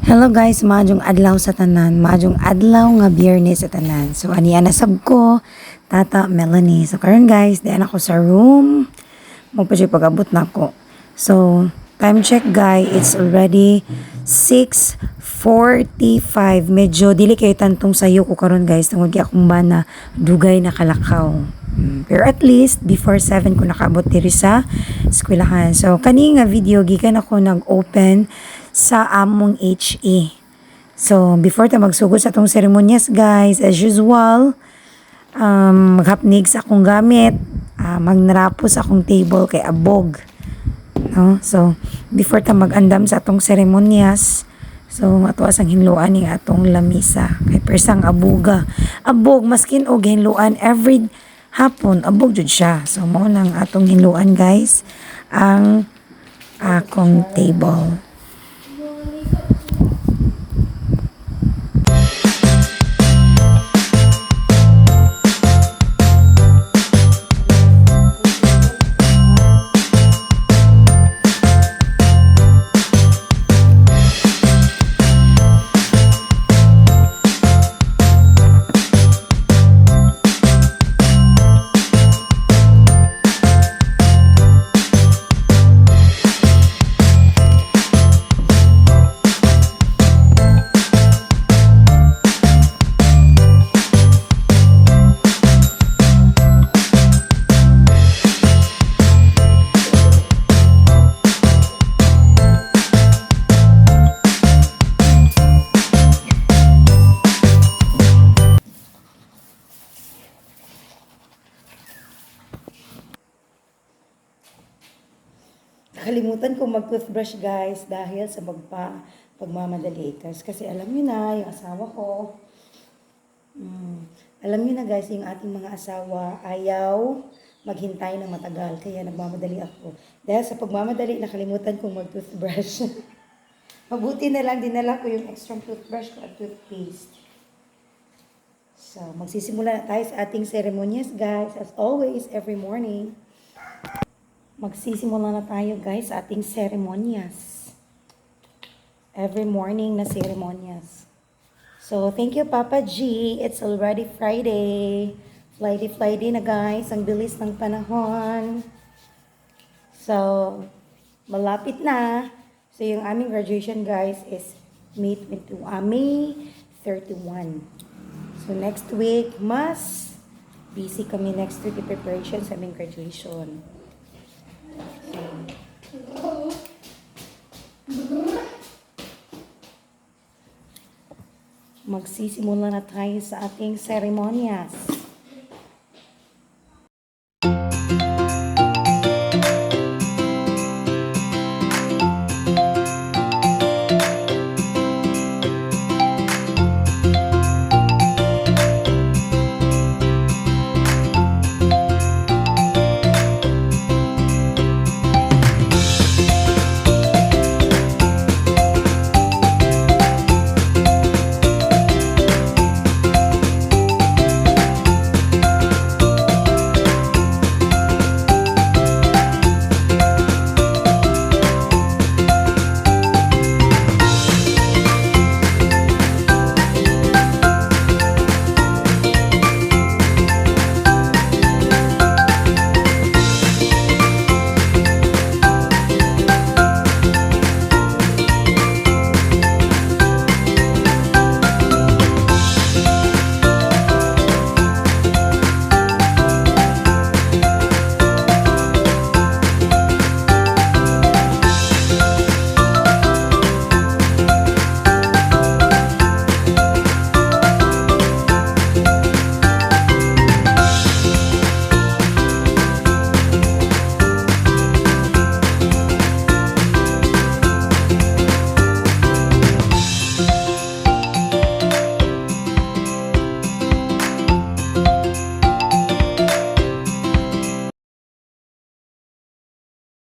Hello guys, maadjong adlaw sa tanan, maadjong adlaw nga Biyernes sa tanan. So ani nasab ko, Tata Melanie. So karon guys, diyan ako sa room. Magpa-check pag-abot na ako. So time check guys, it's already 6:45. Medyo dili kay tantong sayo ko karon guys, tungod kay akong bana dugay na kalakaw. Pero at least before 7 ko nakaabot diri sa eskwelahan. So kani nga video gikan ako nag-open sa among HE. So before ta magsugod sa tong seremonyas guys, as usual, maghapnig sa akong gamit, magnarapos sa akong table kay abog. No? So before ta magandam sa atong seremonyas, so matuas ang hinluan ni atong lamisa kay persang abuga. Abog maskin og hinluan every hapon, abog jud siya. So mao lang atong hinluan guys ang akong table. Nakalimutan ko mag-toothbrush guys dahil sa pagmamadali. Kasi alam niyo na, yung asawa ko, alam niyo na guys, yung ating mga asawa ayaw maghintay ng matagal. Kaya nagmamadali ako. Dahil sa pagmamadali, nakalimutan kong mag-toothbrush. Mabuti na lang, dinala ko yung extra toothbrush ko at toothpaste. So, magsisimula na tayo sa ating ceremonies guys. As always, every morning. Magsisimula na tayo guys sa ating seremonyas. Every morning na seremonyas. So, thank you Papa G. It's already Friday. Friday na guys. Ang bilis ng panahon. So, malapit na. So, yung aming graduation guys is May 31. So, next week, mas busy kami next week in preparation sa aming graduation. Magsisimula na tayo sa ating seremonyas.